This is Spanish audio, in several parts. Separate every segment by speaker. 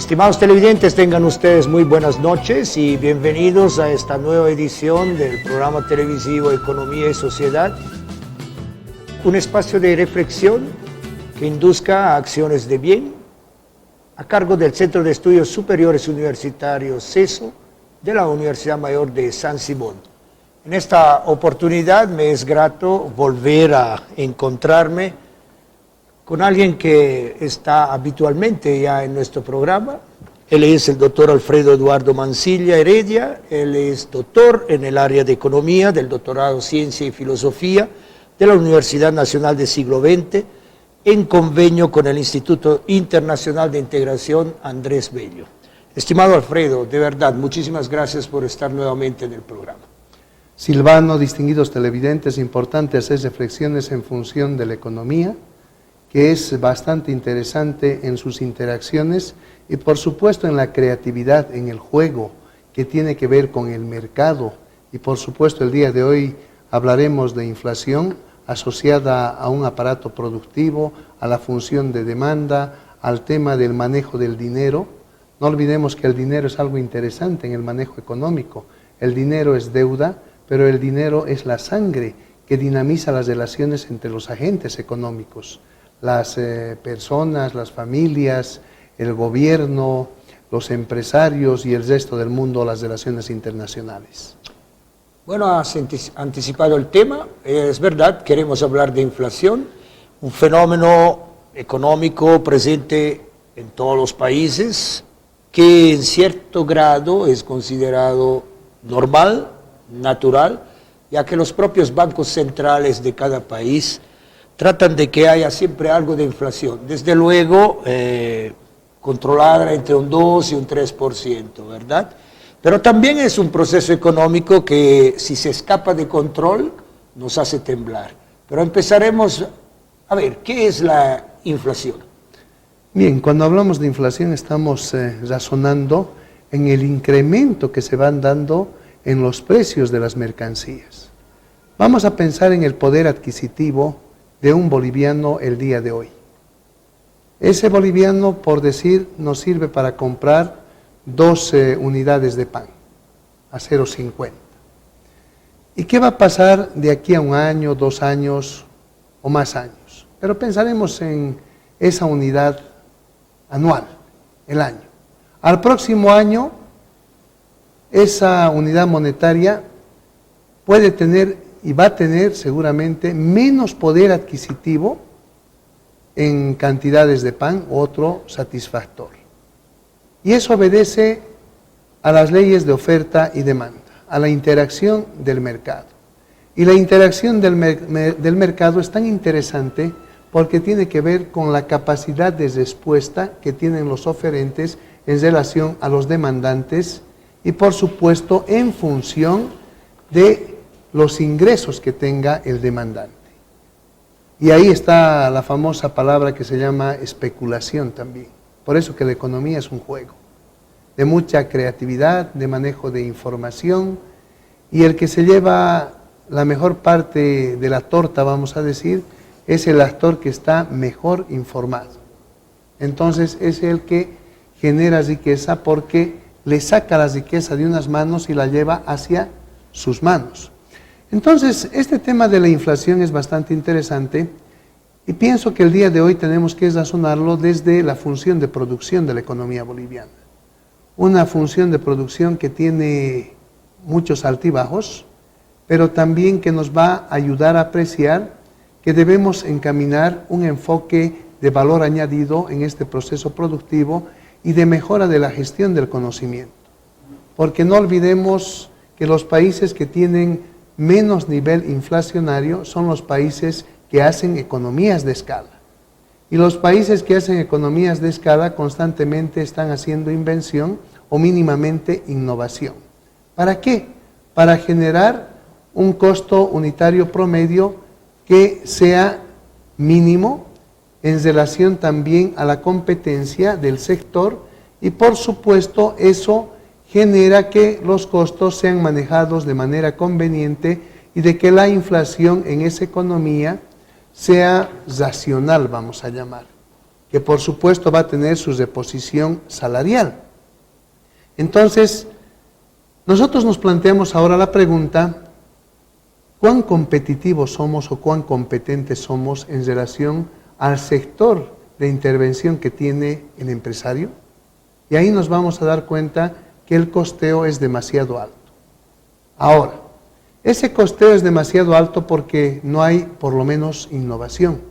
Speaker 1: Estimados televidentes, tengan ustedes muy buenas noches y bienvenidos a esta nueva edición del programa televisivo Economía y Sociedad, un espacio de reflexión que induzca a acciones de bien, a cargo del Centro de Estudios Superiores Universitarios CESO de la Universidad Mayor de San Simón. En esta oportunidad me es grato volver a encontrarme con alguien que está habitualmente ya en nuestro programa. Él es el doctor Alfredo Eduardo Mancilla Heredia. Él es doctor en el área de Economía, del doctorado Ciencia y Filosofía de la Universidad Nacional del Siglo XX, en convenio con el Instituto Internacional de Integración Andrés Bello. Estimado Alfredo, de verdad, muchísimas gracias por estar nuevamente en el programa.
Speaker 2: Silvano, distinguidos televidentes, importante hacer reflexiones en función de la economía, que es bastante interesante en sus interacciones y por supuesto en la creatividad, en el juego que tiene que ver con el mercado. Y por supuesto el día de hoy hablaremos de inflación asociada a un aparato productivo, a la función de demanda, al tema del manejo del dinero. No olvidemos que el dinero es algo interesante en el manejo económico. El dinero es deuda, pero el dinero es la sangre que dinamiza las relaciones entre los agentes económicos. Las personas, las familias, el gobierno, los empresarios y el resto del mundo, las relaciones internacionales.
Speaker 1: Bueno, has anticipado el tema. Es verdad, queremos hablar de inflación, un fenómeno económico presente en todos los países que en cierto grado es considerado normal, natural, ya que los propios bancos centrales de cada país tratan de que haya siempre algo de inflación, desde luego controlada entre un 2 y un 3%, ¿verdad? Pero también es un proceso económico que si se escapa de control nos hace temblar. Pero empezaremos a ver, ¿qué es la inflación?
Speaker 2: Bien, cuando hablamos de inflación estamos razonando en el incremento que se van dando en los precios de las mercancías. Vamos a pensar en el poder adquisitivo de un boliviano el día de hoy. Ese boliviano, por decir, nos sirve para comprar 12 unidades de pan a 0,50. ¿Y qué va a pasar de aquí a un año, 2 años o más años? Pero pensaremos en esa unidad anual, el año. Al próximo año, esa unidad monetaria puede tener y va a tener seguramente menos poder adquisitivo en cantidades de pan, otro satisfactor. Y eso obedece a las leyes de oferta y demanda, a la interacción del mercado. Y la interacción del mercado es tan interesante porque tiene que ver con la capacidad de respuesta que tienen los oferentes en relación a los demandantes y por supuesto en función de los ingresos que tenga el demandante. Y ahí está la famosa palabra que se llama especulación también. Por eso que la economía es un juego de mucha creatividad, de manejo de información, y el que se lleva la mejor parte de la torta, vamos a decir, es el actor que está mejor informado. Entonces es el que genera riqueza porque le saca la riqueza de unas manos y la lleva hacia sus manos. Entonces, este tema de la inflación es bastante interesante y pienso que el día de hoy tenemos que razonarlo desde la función de producción de la economía boliviana. Una función de producción que tiene muchos altibajos, pero también que nos va a ayudar a apreciar que debemos encaminar un enfoque de valor añadido en este proceso productivo y de mejora de la gestión del conocimiento. Porque no olvidemos que los países que tienen menos nivel inflacionario son los países que hacen economías de escala. Y los países que hacen economías de escala constantemente están haciendo invención o mínimamente innovación. ¿Para qué? Para generar un costo unitario promedio que sea mínimo en relación también a la competencia del sector y por supuesto eso genera que los costos sean manejados de manera conveniente y de que la inflación en esa economía sea racional, vamos a llamar. que por supuesto va a tener su reposición salarial. Entonces, nosotros nos planteamos ahora la pregunta: ¿cuán competitivos somos o cuán competentes somos en relación al sector de intervención que tiene el empresario? Y ahí nos vamos a dar cuenta que el costeo es demasiado alto. Ahora, ese costeo es demasiado alto porque no hay, por lo menos, innovación.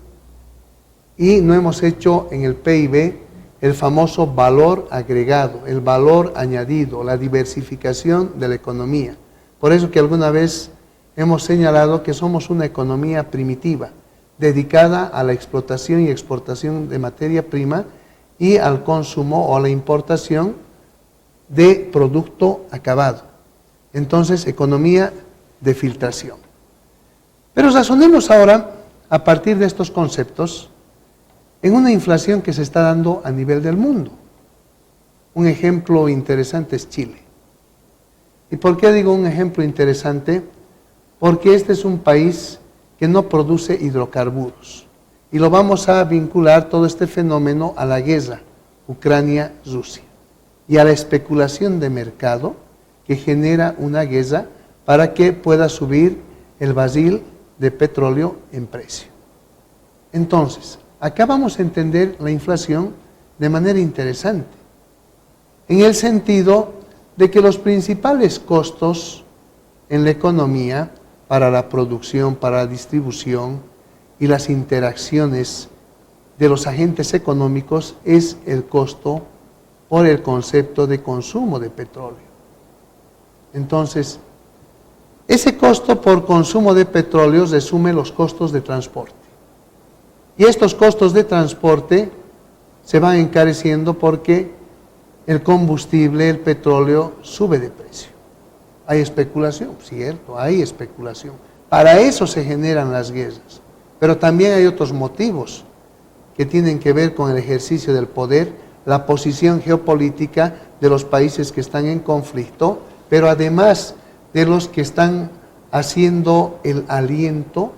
Speaker 2: Y no hemos hecho en el PIB el famoso valor agregado, el valor añadido, la diversificación de la economía. Por eso que alguna vez hemos señalado que somos una economía primitiva, dedicada a la explotación y exportación de materia prima y al consumo o a la importación de producto acabado. Entonces, economía de filtración. Pero razonemos ahora, a partir de estos conceptos, en una inflación que se está dando a nivel del mundo. Un ejemplo interesante es Chile. ¿Y por qué digo un ejemplo interesante? Porque este es un país que no produce hidrocarburos. Y lo vamos a vincular todo este fenómeno a la guerra Ucrania-Rusia y a la especulación de mercado que genera una guerra para que pueda subir el barril de petróleo en precio. Entonces, acá vamos a entender la inflación de manera interesante, en el sentido de que los principales costos en la economía para la producción, para la distribución y las interacciones de los agentes económicos es el costo por el concepto de consumo de petróleo. Entonces, ese costo por consumo de petróleo resume los costos de transporte. Y estos costos de transporte se van encareciendo porque el combustible, el petróleo, sube de precio. Hay especulación, cierto, hay especulación. Para eso se generan las guerras. Pero también hay otros motivos que tienen que ver con el ejercicio del poder, la posición geopolítica de los países que están en conflicto, pero además de los que están haciendo el aliento,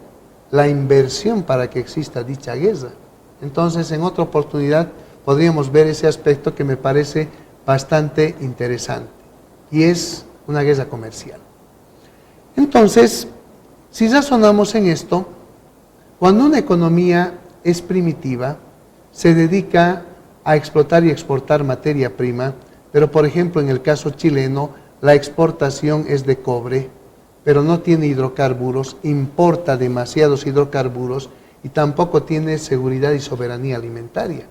Speaker 2: la inversión para que exista dicha guerra. Entonces, en otra oportunidad podríamos ver ese aspecto que me parece bastante interesante, y es una guerra comercial. Entonces, si razonamos en esto, cuando una economía es primitiva, se dedica a explotar y exportar materia prima, pero por ejemplo en el caso chileno, la exportación es de cobre, pero no tiene hidrocarburos, importa demasiados hidrocarburos y tampoco tiene seguridad y soberanía alimentaria.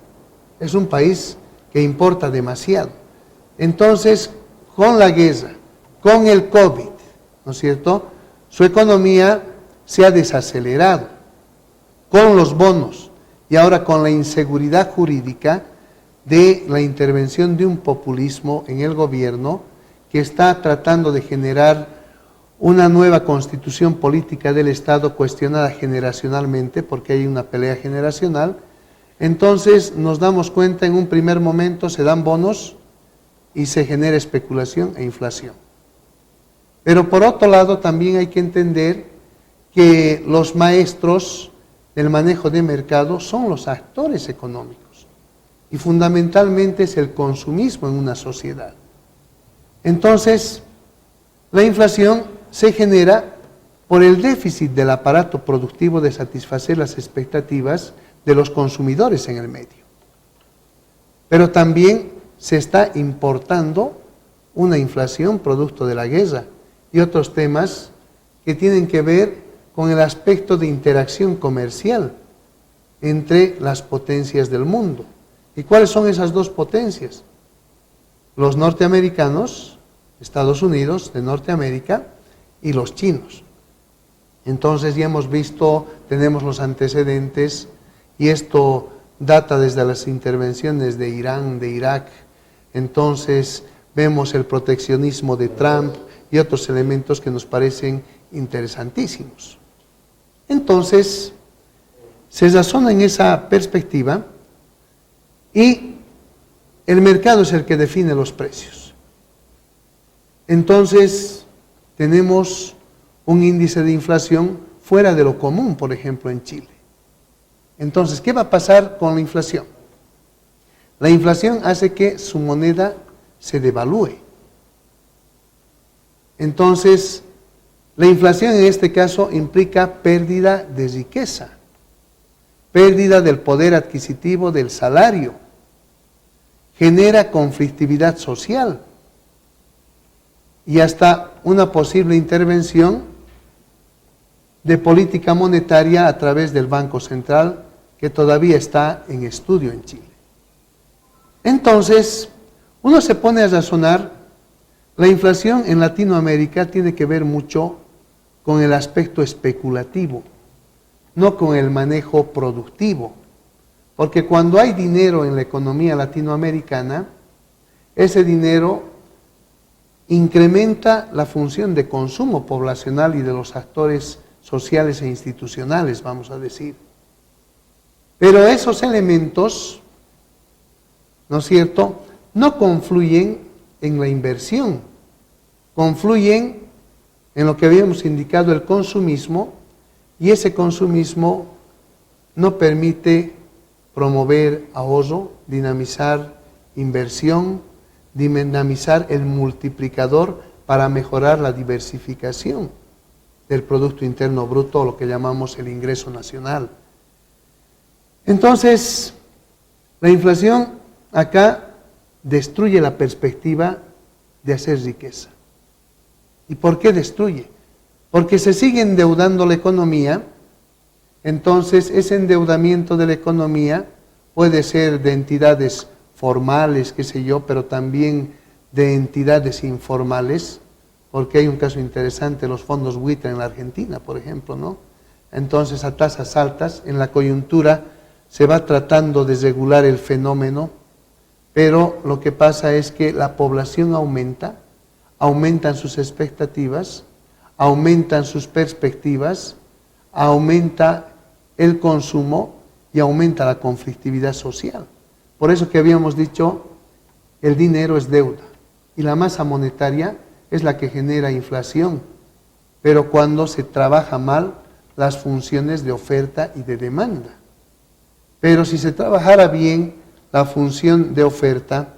Speaker 2: Es un país que importa demasiado. Entonces, con la guerra, con el COVID, ¿no es cierto?, su economía se ha desacelerado. Con los bonos y ahora con la inseguridad jurídica de la intervención de un populismo en el gobierno que está tratando de generar una nueva constitución política del Estado cuestionada generacionalmente, porque hay una pelea generacional. Entonces nos damos cuenta, en un primer momento se dan bonos y se genera especulación e inflación. Pero por otro lado también hay que entender que los maestros del manejo de mercado son los actores económicos y fundamentalmente es el consumismo en una sociedad. Entonces, la inflación se genera por el déficit del aparato productivo de satisfacer las expectativas de los consumidores en el medio. Pero también se está importando una inflación producto de la guerra y otros temas que tienen que ver con el aspecto de interacción comercial entre las potencias del mundo. ¿Y cuáles son esas dos potencias? Los norteamericanos, Estados Unidos de Norteamérica, y los chinos. Entonces ya hemos visto, tenemos los antecedentes, y esto data desde las intervenciones de Irán, de Irak. Entonces vemos el proteccionismo de Trump y otros elementos que nos parecen interesantísimos. Entonces, se razona en esa perspectiva y el mercado es el que define los precios. Entonces, tenemos un índice de inflación fuera de lo común, por ejemplo, en Chile. Entonces, ¿qué va a pasar con la inflación? La inflación hace que su moneda se devalúe. Entonces, la inflación en este caso implica pérdida de riqueza, pérdida del poder adquisitivo del salario, genera conflictividad social y hasta una posible intervención de política monetaria a través del Banco Central, que todavía está en estudio en Chile. Entonces, uno se pone a razonar, la inflación en Latinoamérica tiene que ver mucho con el aspecto especulativo, no con el manejo productivo, porque cuando hay dinero en la economía latinoamericana, ese dinero incrementa la función de consumo poblacional y de los actores sociales e institucionales, vamos a decir. Pero esos elementos, ¿no es cierto?, no confluyen en la inversión, confluyen en lo que habíamos indicado, el consumismo, y ese consumismo no permite promover ahorro, dinamizar inversión, dinamizar el multiplicador para mejorar la diversificación del Producto Interno Bruto, lo que llamamos el ingreso nacional. Entonces, la inflación acá destruye la perspectiva de hacer riqueza. ¿Y por qué destruye? Porque se sigue endeudando la economía. Entonces ese endeudamiento de la economía puede ser de entidades formales, qué sé yo, pero también de entidades informales, porque hay un caso interesante, los fondos buitre en la Argentina, por ejemplo, ¿no? Entonces a tasas altas, en la coyuntura se va tratando de regular el fenómeno, pero lo que pasa es que la población aumenta, aumentan sus expectativas, aumentan sus perspectivas, aumenta el consumo y aumenta la conflictividad social. Por eso que habíamos dicho, el dinero es deuda y la masa monetaria es la que genera inflación, pero cuando se trabaja mal las funciones de oferta y de demanda. Pero si se trabajara bien la función de oferta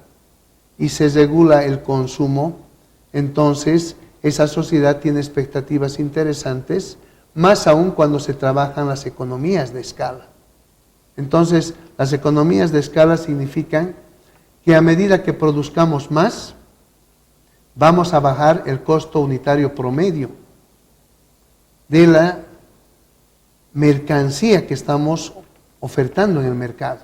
Speaker 2: y se regula el consumo, entonces esa sociedad tiene expectativas interesantes, más aún cuando se trabajan las economías de escala. Entonces, las economías de escala significan que a medida que produzcamos más, vamos a bajar el costo unitario promedio de la mercancía que estamos ofertando en el mercado.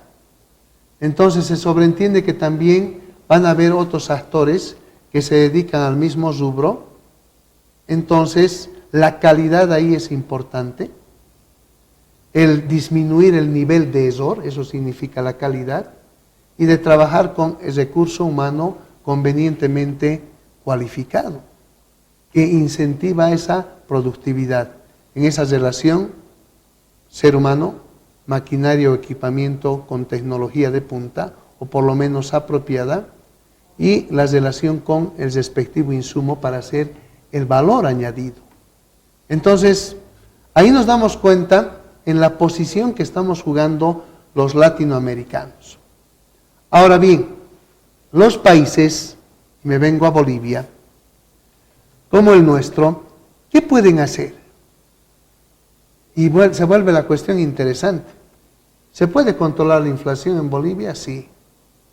Speaker 2: Entonces, se sobreentiende que también van a haber otros actores que se dedican al mismo rubro. Entonces, la calidad ahí es importante. El disminuir el nivel de error, eso significa la calidad, y de trabajar con el recurso humano convenientemente cualificado, que incentiva esa productividad. En esa relación, ser humano, maquinaria o equipamiento con tecnología de punta, o por lo menos apropiada, y la relación con el respectivo insumo para hacer el valor añadido. Entonces, ahí nos damos cuenta en la posición que estamos jugando los latinoamericanos. Ahora bien, los países, me vengo a Bolivia, como el nuestro, ¿qué pueden hacer? Y se vuelve la cuestión interesante. ¿Se puede controlar la inflación en Bolivia? Sí.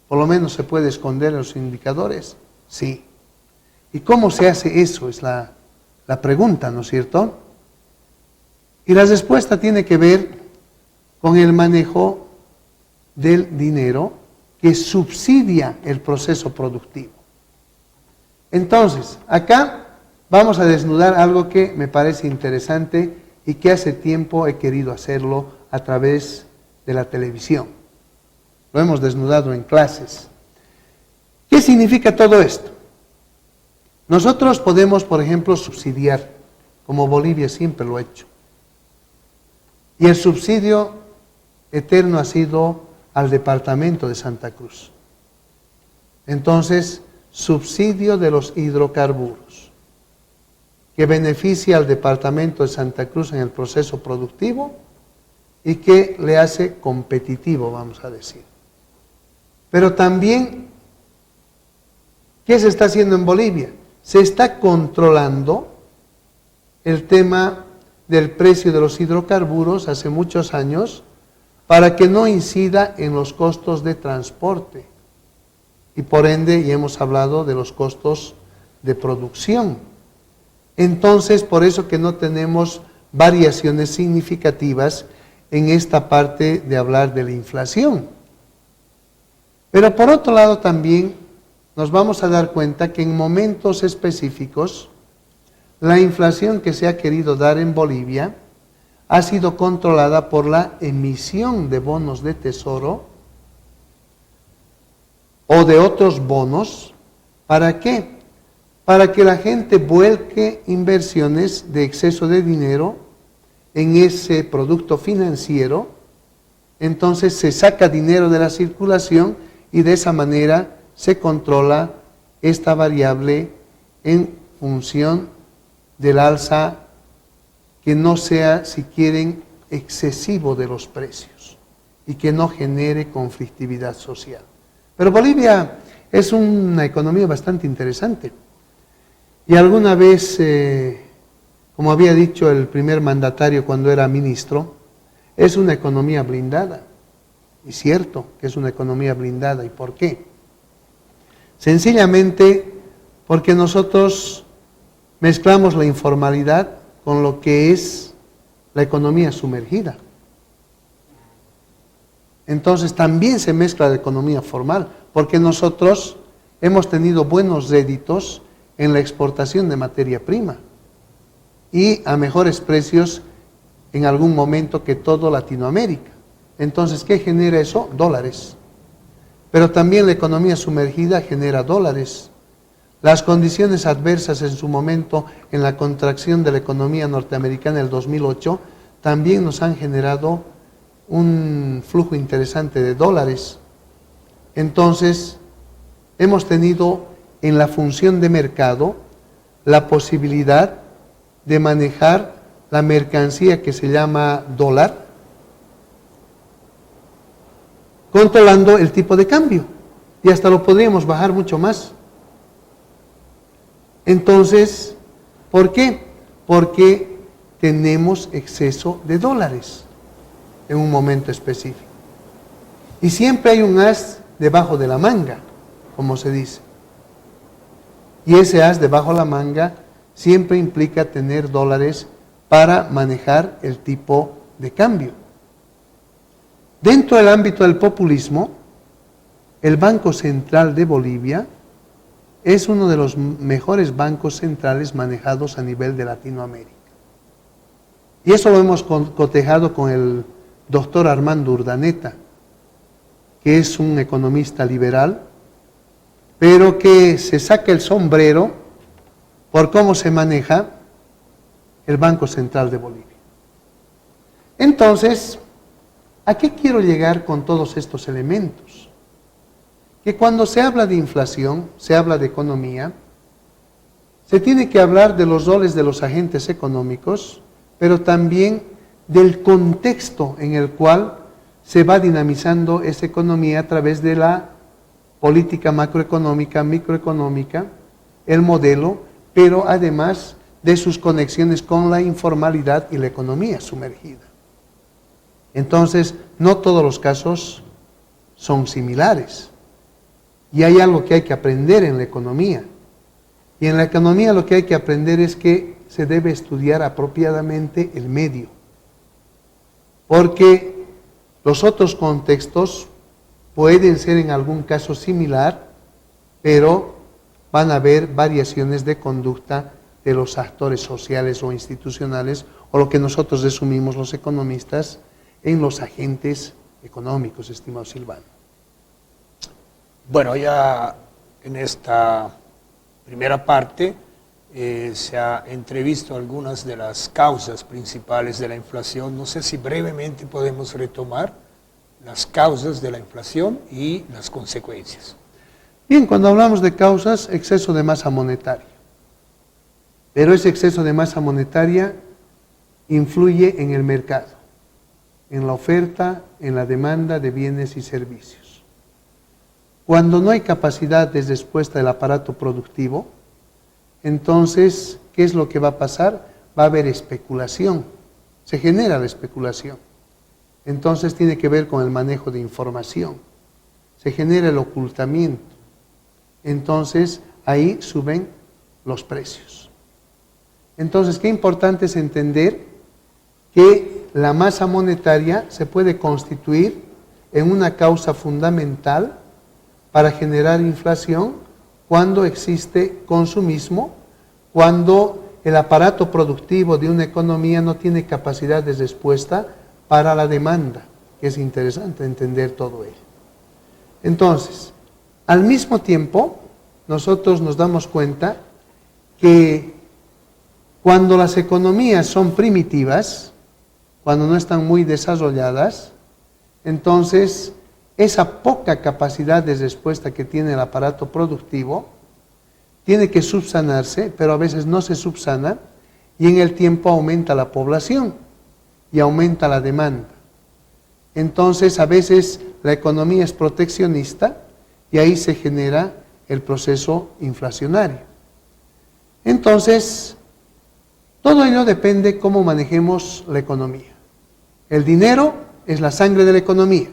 Speaker 2: ¿Por lo menos se puede esconder los indicadores? Sí. ¿Y cómo se hace eso? Es la pregunta, ¿no es cierto? Y la respuesta tiene que ver con el manejo del dinero que subsidia el proceso productivo. Entonces, acá vamos a desnudar algo que me parece interesante y que hace tiempo he querido hacerlo a través de la televisión. Lo hemos desnudado en clases. ¿Qué significa todo esto? Nosotros podemos, por ejemplo, subsidiar, como Bolivia siempre lo ha hecho. Y el subsidio eterno ha sido al departamento de Santa Cruz. Entonces, subsidio de los hidrocarburos, que beneficia al departamento de Santa Cruz en el proceso productivo y que le hace competitivo, vamos a decir. Pero también, ¿qué se está haciendo en Bolivia? Se está controlando el tema del precio de los hidrocarburos hace muchos años para que no incida en los costos de transporte y por ende, ya hemos hablado de los costos de producción. Entonces, por eso que no tenemos variaciones significativas en esta parte de hablar de la inflación. Pero por otro lado también nos vamos a dar cuenta que en momentos específicos la inflación que se ha querido dar en Bolivia ha sido controlada por la emisión de bonos de tesoro o de otros bonos. ¿Para qué? Para que la gente vuelque inversiones de exceso de dinero en ese producto financiero. Entonces se saca dinero de la circulación y de esa manera se controla esta variable en función del alza que no sea, si quieren, excesivo de los precios y que no genere conflictividad social. Pero Bolivia es una economía bastante interesante. Y alguna vez, como había dicho el primer mandatario cuando era ministro, es una economía blindada. Y cierto que es una economía blindada. ¿Y por qué? Sencillamente porque nosotros mezclamos la informalidad con lo que es la economía sumergida. Entonces también se mezcla la economía formal, porque nosotros hemos tenido buenos réditos en la exportación de materia prima y a mejores precios en algún momento que todo Latinoamérica. Entonces, ¿qué genera eso? Dólares. Pero también la economía sumergida genera dólares. Las condiciones adversas en su momento en la contracción de la economía norteamericana en el 2008 también nos han generado un flujo interesante de dólares. Entonces, hemos tenido en la función de mercado la posibilidad de manejar la mercancía que se llama dólar, controlando el tipo de cambio, y hasta lo podríamos bajar mucho más. Entonces, ¿por qué? Porque tenemos exceso de dólares en un momento específico. Y siempre hay un as debajo de la manga, como se dice. Y ese as debajo de la manga siempre implica tener dólares para manejar el tipo de cambio. Dentro del ámbito del populismo, el Banco Central de Bolivia es uno de los mejores bancos centrales manejados a nivel de Latinoamérica. Y eso lo hemos cotejado con el doctor Armando Urdaneta, que es un economista liberal, pero que se saca el sombrero por cómo se maneja el Banco Central de Bolivia. Entonces, ¿a qué quiero llegar con todos estos elementos? Que cuando se habla de inflación, se habla de economía, se tiene que hablar de los roles de los agentes económicos, pero también del contexto en el cual se va dinamizando esa economía a través de la política macroeconómica, microeconómica, el modelo, pero además de sus conexiones con la informalidad y la economía sumergida. Entonces, no todos los casos son similares. Y hay algo que hay que aprender en la economía. Y en la economía lo que hay que aprender es que se debe estudiar apropiadamente el medio. Porque los otros contextos pueden ser en algún caso similar, pero van a haber variaciones de conducta de los actores sociales o institucionales, o lo que nosotros resumimos los economistas en los agentes económicos, estimado Silvano.
Speaker 1: Bueno, ya en esta primera parte se ha entrevisto algunas de las causas principales de la inflación. No sé si brevemente podemos retomar las causas de la inflación y las consecuencias.
Speaker 2: Bien, cuando hablamos de causas, exceso de masa monetaria. Pero ese exceso de masa monetaria influye en el mercado, en la oferta, en la demanda de bienes y servicios. Cuando no hay capacidad de respuesta del aparato productivo, entonces, ¿qué es lo que va a pasar? Va a haber especulación, se genera la especulación. Entonces tiene que ver con el manejo de información, se genera el ocultamiento. Entonces ahí suben los precios. Entonces, qué importante es entender que la masa monetaria se puede constituir en una causa fundamental para generar inflación cuando existe consumismo, cuando el aparato productivo de una economía no tiene capacidad de respuesta para la demanda, que es interesante entender todo ello. Entonces, al mismo tiempo, nosotros nos damos cuenta que cuando las economías son primitivas, cuando no están muy desarrolladas, entonces esa poca capacidad de respuesta que tiene el aparato productivo tiene que subsanarse, pero a veces no se subsana y en el tiempo aumenta la población y aumenta la demanda. Entonces a veces la economía es proteccionista y ahí se genera el proceso inflacionario. Entonces, todo ello depende cómo manejemos la economía. El dinero es la sangre de la economía,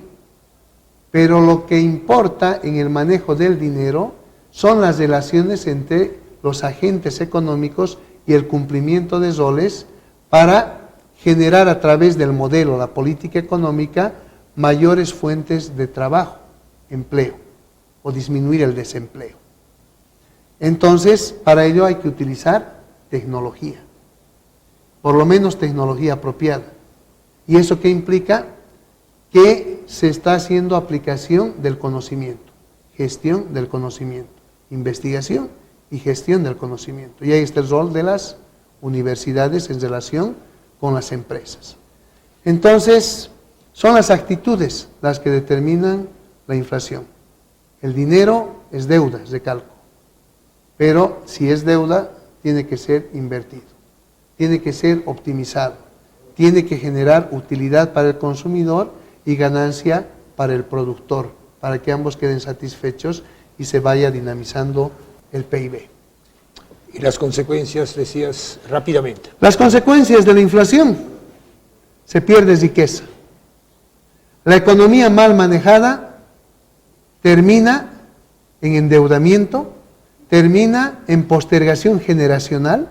Speaker 2: pero lo que importa en el manejo del dinero son las relaciones entre los agentes económicos y el cumplimiento de roles para generar a través del modelo, la política económica, mayores fuentes de trabajo, empleo, o disminuir el desempleo. Entonces, para ello hay que utilizar tecnología, por lo menos tecnología apropiada. ¿Y eso qué implica? Que se está haciendo aplicación del conocimiento, gestión del conocimiento, investigación y gestión del conocimiento. Y ahí está el rol de las universidades en relación con las empresas. Entonces, son las actitudes las que determinan la inflación. El dinero es deuda, recalco, pero si es deuda, tiene que ser invertido, tiene que ser optimizado, tiene que generar utilidad para el consumidor y ganancia para el productor, para que ambos queden satisfechos y se vaya dinamizando el PIB.
Speaker 1: Y las consecuencias, decías rápidamente.
Speaker 2: Las consecuencias de la inflación: se pierde riqueza. La economía mal manejada termina en endeudamiento, termina en postergación generacional,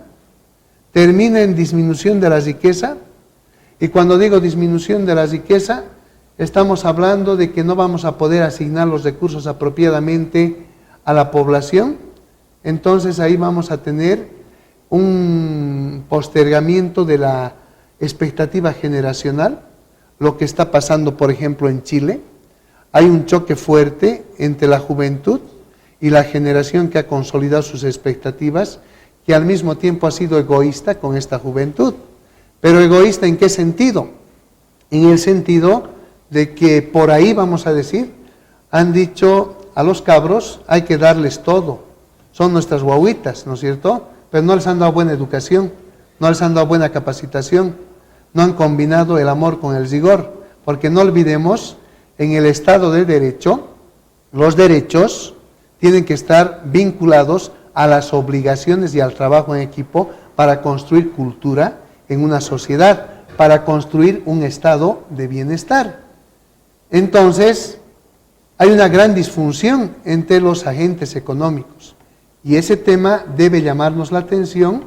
Speaker 2: termina en disminución de la riqueza. Y cuando digo disminución de la riqueza, estamos hablando de que no vamos a poder asignar los recursos apropiadamente a la población. Entonces ahí vamos a tener un postergamiento de la expectativa generacional, lo que está pasando, por ejemplo, en Chile. Hay un choque fuerte entre la juventud y la generación que ha consolidado sus expectativas, que al mismo tiempo ha sido egoísta con esta juventud. Pero egoísta ¿en qué sentido? En el sentido de que por ahí, vamos a decir, han dicho a los cabros, hay que darles todo. Son nuestras guaguitas, ¿no es cierto? Pero no les han dado buena educación, no les han dado buena capacitación, no han combinado el amor con el rigor, porque no olvidemos, en el Estado de Derecho, los derechos tienen que estar vinculados a las obligaciones y al trabajo en equipo para construir cultura en una sociedad, para construir un estado de bienestar. Entonces, hay una gran disfunción entre los agentes económicos y ese tema debe llamarnos la atención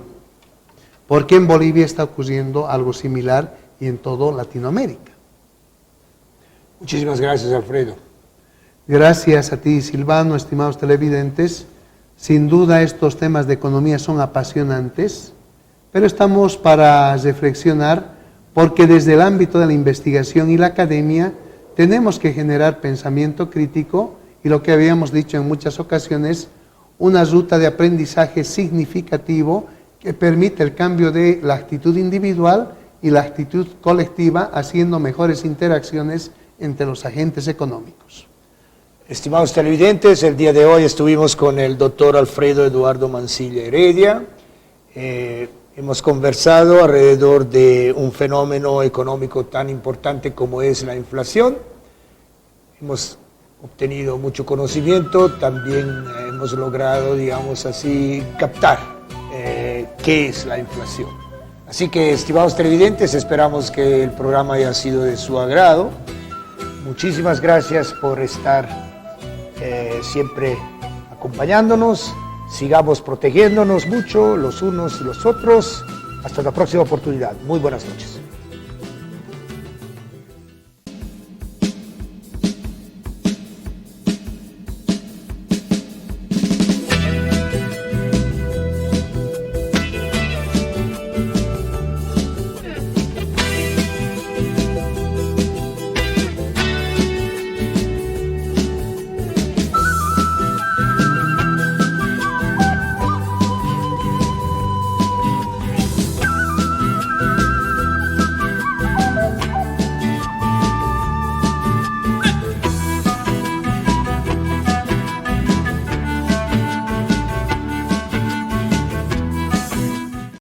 Speaker 2: porque en Bolivia está ocurriendo algo similar y en toda Latinoamérica.
Speaker 1: Muchísimas gracias, Alfredo.
Speaker 2: Gracias a ti, Silvano, estimados televidentes. Sin duda estos temas de economía son apasionantes, pero estamos para reflexionar porque desde el ámbito de la investigación y la academia tenemos que generar pensamiento crítico y lo que habíamos dicho en muchas ocasiones, una ruta de aprendizaje significativo que permite el cambio de la actitud individual y la actitud colectiva, haciendo mejores interacciones entre los agentes económicos.
Speaker 1: Estimados televidentes, el día de hoy estuvimos con el doctor Alfredo Eduardo Mancilla Heredia. Hemos conversado alrededor de un fenómeno económico tan importante como es la inflación. Hemos obtenido mucho conocimiento, también hemos logrado, digamos así, captar qué es la inflación. Así que, estimados televidentes, esperamos que el programa haya sido de su agrado. Muchísimas gracias por estar siempre acompañándonos. Sigamos protegiéndonos mucho los unos y los otros. Hasta la próxima oportunidad. Muy buenas noches.